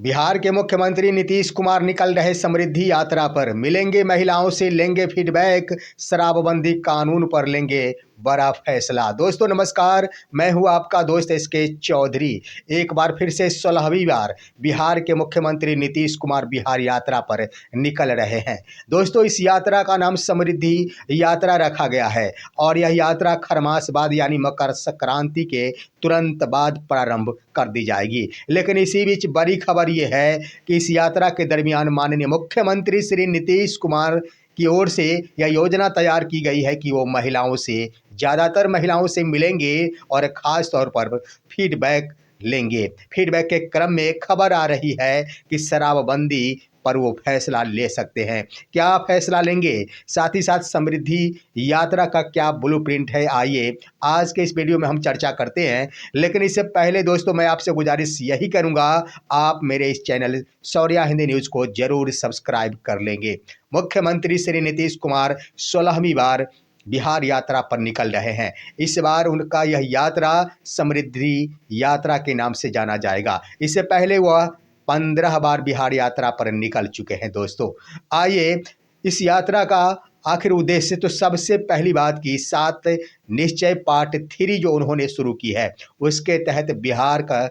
बिहार के मुख्यमंत्री नीतीश कुमार निकल रहे समृद्धि यात्रा पर। मिलेंगे महिलाओं से, लेंगे फीडबैक, शराबबंदी कानून पर लेंगे बड़ा फैसला। दोस्तों नमस्कार, मैं हूं आपका दोस्त एसके चौधरी। एक बार फिर से 16वीं बार बिहार के मुख्यमंत्री नीतीश कुमार बिहार यात्रा पर निकल रहे हैं। दोस्तों इस यात्रा का नाम समृद्धि यात्रा रखा गया है और यह यात्रा खरमास बाद यानी मकर संक्रांति के तुरंत बाद प्रारंभ कर दी जाएगी। लेकिन इसी बीच बड़ी खबर यह है कि इस यात्रा के दरमियान माननीय मुख्यमंत्री श्री नीतीश कुमार की ओर से यह योजना तैयार की गई है कि वो महिलाओं से, ज़्यादातर महिलाओं से मिलेंगे और ख़ास तौर पर फीडबैक लेंगे। फीडबैक के क्रम में खबर आ रही है कि शराबबंदी पर वो फैसला ले सकते हैं। क्या फैसला लेंगे, साथ ही साथ समृद्धि यात्रा का क्या ब्लूप्रिंट है, आइए आज के इस वीडियो में हम चर्चा करते हैं। लेकिन इससे पहले दोस्तों मैं आपसे गुजारिश यही करूंगा, आप मेरे इस चैनल शौर्या हिंदी न्यूज़ को जरूर सब्सक्राइब कर लेंगे। मुख्यमंत्री श्री नीतीश कुमार 16वीं बार बिहार यात्रा पर निकल रहे हैं। इस बार उनका यह यात्रा समृद्धि यात्रा के नाम से जाना जाएगा। इससे पहले वह 15 बार बिहार यात्रा पर निकल चुके हैं। दोस्तों आइए इस यात्रा का आखिर उद्देश्य, तो सबसे पहली बात की 7 निश्चय पार्ट 3 जो उन्होंने शुरू की है, उसके तहत बिहार का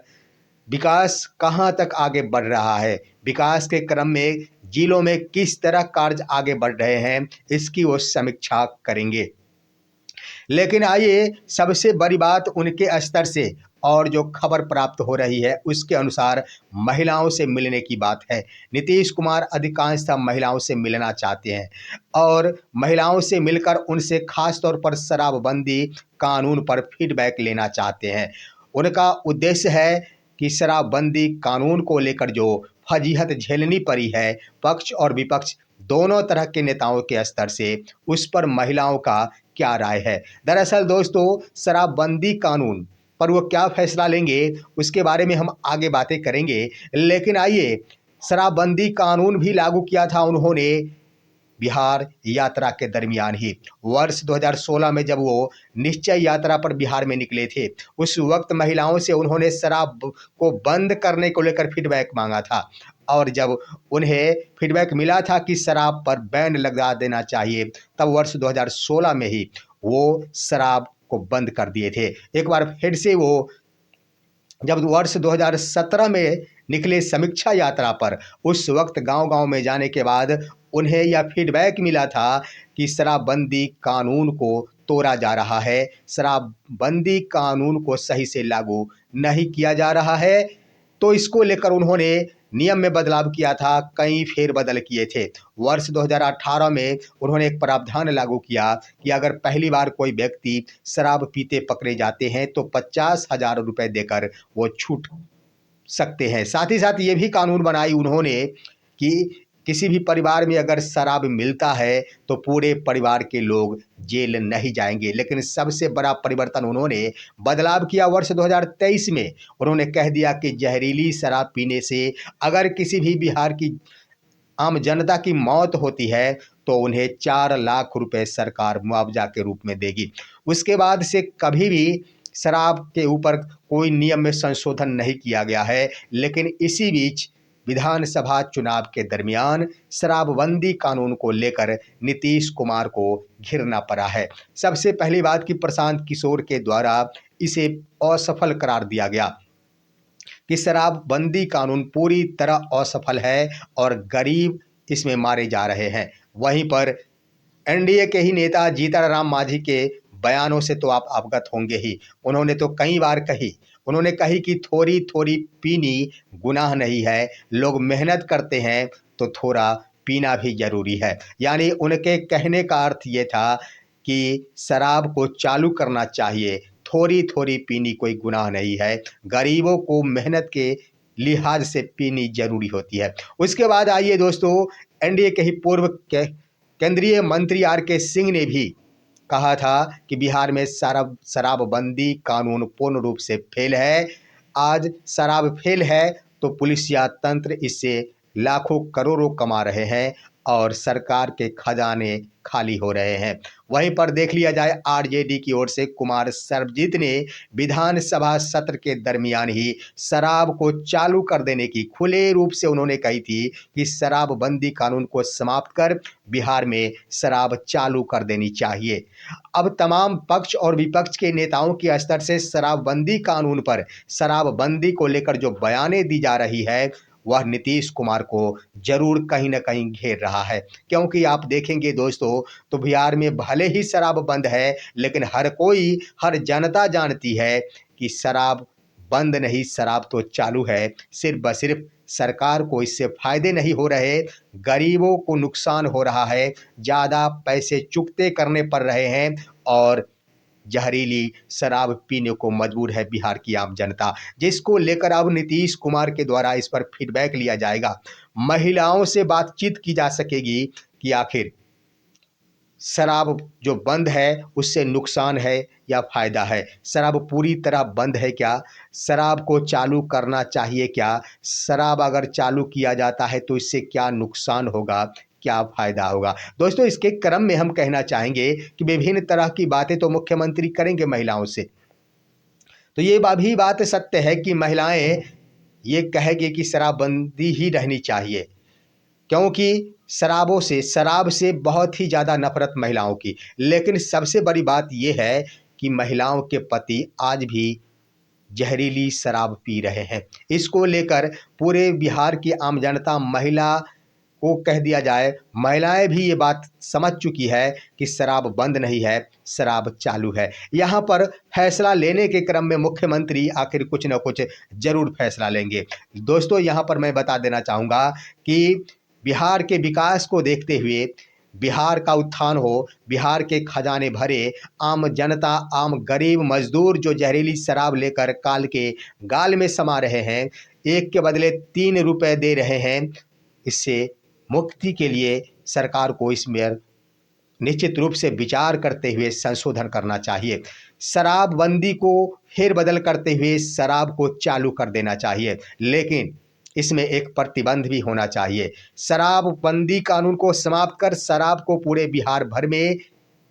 विकास कहाँ तक आगे बढ़ रहा है, विकास के क्रम में जिलों में किस तरह कार्य आगे बढ़ रहे हैं, इसकी वो समीक्षा करेंगे। लेकिन आइए सबसे बड़ी बात उनके स्तर से और जो खबर प्राप्त हो रही है उसके अनुसार महिलाओं से मिलने की बात है। नीतीश कुमार अधिकांशतः महिलाओं से मिलना चाहते हैं और महिलाओं से मिलकर उनसे खास तौर पर शराबबंदी कानून पर फीडबैक लेना चाहते हैं। उनका उद्देश्य है कि शराबबंदी कानून को लेकर जो फजीहत झेलनी पड़ी है पक्ष और विपक्ष दोनों तरह के नेताओं के स्तर से, उस पर महिलाओं का क्या राय है। दरअसल दोस्तों शराबबंदी कानून पर वो क्या फैसला लेंगे उसके बारे में हम आगे बातें करेंगे। लेकिन आइए, शराबबंदी कानून भी लागू किया था उन्होंने बिहार यात्रा के दरमियान ही। वर्ष 2016 में जब वो निश्चय यात्रा पर बिहार में निकले थे, उस वक्त महिलाओं से उन्होंने शराब को बंद करने को लेकर फीडबैक मांगा था और जब उन्हें फीडबैक मिला था कि शराब पर बैन लगा देना चाहिए, तब वर्ष 2016 में ही वो शराब को बंद कर दिए थे। एक बार फिर से वो जब वर्ष 2017 में निकले समीक्षा यात्रा पर, उस वक्त गांव-गांव में जाने के बाद उन्हें यह फीडबैक मिला था कि शराबबंदी कानून को तोड़ा जा रहा है, शराबबंदी कानून को सही से लागू नहीं किया जा रहा है। तो इसको लेकर उन्होंने नियम में बदलाव किया था, कई फेरबदल किए थे। वर्ष 2018 में उन्होंने एक प्रावधान लागू किया कि अगर पहली बार कोई व्यक्ति शराब पीते पकड़े जाते हैं तो 50,000 रुपये देकर वो छूट सकते हैं। साथ ही साथ ये भी कानून बनाई उन्होंने कि किसी भी परिवार में अगर शराब मिलता है तो पूरे परिवार के लोग जेल नहीं जाएंगे। लेकिन सबसे बड़ा परिवर्तन उन्होंने बदलाव किया वर्ष 2023 में। उन्होंने कह दिया कि जहरीली शराब पीने से अगर किसी भी बिहार की आम जनता की मौत होती है तो उन्हें 4 लाख रुपए सरकार मुआवजा के रूप में देगी। उसके बाद से कभी भी शराब के ऊपर कोई नियम में संशोधन नहीं किया गया है। लेकिन इसी बीच विधानसभा चुनाव के दरमियान शराबबंदी कानून को लेकर नीतीश कुमार को घिरना पड़ा है। सबसे पहली बात कि प्रशांत किशोर के द्वारा इसे असफल करार दिया गया कि शराबबंदी कानून पूरी तरह असफल है और गरीब इसमें मारे जा रहे हैं। वहीं पर एनडीए के ही नेता जीतन मांझी के बयानों से तो आप अवगत होंगे ही। उन्होंने तो कई बार कही कि थोड़ी थोड़ी पीनी गुनाह नहीं है, लोग मेहनत करते हैं तो थोड़ा पीना भी जरूरी है। यानी उनके कहने का अर्थ ये था कि शराब को चालू करना चाहिए, थोड़ी थोड़ी पीनी कोई गुनाह नहीं है, गरीबों को मेहनत के लिहाज से पीनी जरूरी होती है। उसके बाद आइए दोस्तों, एनडीए के ही पूर्व केंद्रीय मंत्री आर के सिंह ने भी कहा था कि बिहार में शराबबंदी कानून पूर्ण रूप से फेल है। आज शराब फेल है तो पुलिस या तंत्र इससे लाखों करोड़ों कमा रहे हैं और सरकार के खजाने खाली हो रहे हैं। वहीं पर देख लिया जाए आरजेडी की ओर से कुमार सर्वजीत ने विधानसभा सत्र के दरमियान ही शराब को चालू कर देने की खुले रूप से उन्होंने कही थी कि शराबबंदी कानून को समाप्त कर बिहार में शराब चालू कर देनी चाहिए। अब तमाम पक्ष और विपक्ष के नेताओं के स्तर से शराबबंदी कानून पर शराबबंदी को लेकर जो बयानें दी जा रही है वह नीतीश कुमार को जरूर कहीं ना कहीं घेर रहा है, क्योंकि आप देखेंगे दोस्तों तो बिहार में भले ही शराब बंद है लेकिन हर जनता जानती है कि शराब बंद नहीं, शराब तो चालू है। सिर्फ ब सिर्फ सरकार को इससे फायदे नहीं हो रहे, गरीबों को नुकसान हो रहा है, ज़्यादा पैसे चुकते करने पड़ रहे हैं और जहरीली शराब पीने को मजबूर है बिहार की आम जनता, जिसको लेकर अब नीतीश कुमार के द्वारा इस पर फीडबैक लिया जाएगा। महिलाओं से बातचीत की जा सकेगी कि आखिर शराब जो बंद है उससे नुकसान है या फ़ायदा है, शराब पूरी तरह बंद है क्या, शराब को चालू करना चाहिए क्या, शराब अगर चालू किया जाता है तो इससे क्या नुकसान होगा, क्या फ़ायदा होगा। दोस्तों इसके क्रम में हम कहना चाहेंगे कि विभिन्न तरह की बातें तो मुख्यमंत्री करेंगे महिलाओं से, तो ये भी बात सत्य है कि महिलाएं ये कहेंगी कि शराबबंदी ही रहनी चाहिए, क्योंकि शराब से बहुत ही ज़्यादा नफरत महिलाओं की। लेकिन सबसे बड़ी बात यह है कि महिलाओं के पति आज भी जहरीली शराब पी रहे हैं। इसको लेकर पूरे बिहार की आम जनता, महिला को कह दिया जाए, महिलाएं भी ये बात समझ चुकी है कि शराब बंद नहीं है, शराब चालू है। यहाँ पर फैसला लेने के क्रम में मुख्यमंत्री आखिर कुछ न कुछ जरूर फैसला लेंगे। दोस्तों यहाँ पर मैं बता देना चाहूँगा कि बिहार के विकास को देखते हुए, बिहार का उत्थान हो, बिहार के खजाने भरे, आम जनता, आम गरीब मजदूर जो जहरीली शराब लेकर काल के गाल में समा रहे हैं, एक के बदले 3 रुपए दे रहे हैं, इससे मुक्ति के लिए सरकार को इसमें निश्चित रूप से विचार करते हुए संशोधन करना चाहिए। शराबबंदी को फेरबदल करते हुए शराब को चालू कर देना चाहिए, लेकिन इसमें एक प्रतिबंध भी होना चाहिए। शराबबंदी कानून को समाप्त कर शराब को पूरे बिहार भर में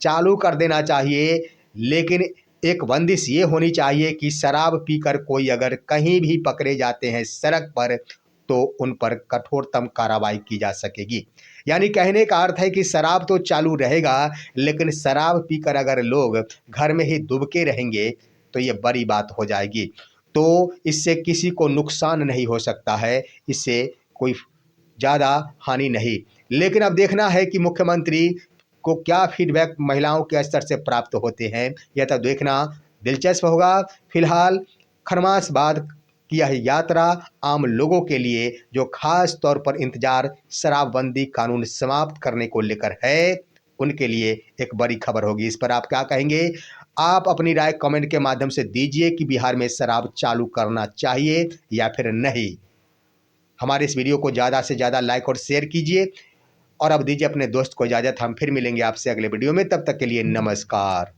चालू कर देना चाहिए, लेकिन एक बंदिश ये होनी चाहिए कि शराब पीकर कोई अगर कहीं भी पकड़े जाते हैं सड़क पर तो उन पर कठोरतम कार्रवाई की जा सकेगी। यानी कहने का अर्थ है कि शराब तो चालू रहेगा, लेकिन शराब पीकर अगर लोग घर में ही दुबके रहेंगे तो ये बड़ी बात हो जाएगी। तो इससे किसी को नुकसान नहीं हो सकता है, इससे कोई ज़्यादा हानि नहीं। लेकिन अब देखना है कि मुख्यमंत्री को क्या फीडबैक महिलाओं के स्तर से प्राप्त होते हैं, यह तो देखना दिलचस्प होगा। फिलहाल खरमास बाद की यह यात्रा आम लोगों के लिए जो खास तौर पर इंतजार शराबबंदी कानून समाप्त करने को लेकर है, उनके लिए एक बड़ी खबर होगी। इस पर आप क्या कहेंगे? आप अपनी राय कमेंट के माध्यम से दीजिए कि बिहार में शराब चालू करना चाहिए या फिर नहीं। हमारे इस वीडियो को ज़्यादा से ज़्यादा लाइक और शेयर कीजिए और अब दीजिए अपने दोस्त को इजाज़त। हम फिर मिलेंगे आपसे अगले वीडियो में, तब तक के लिए नमस्कार।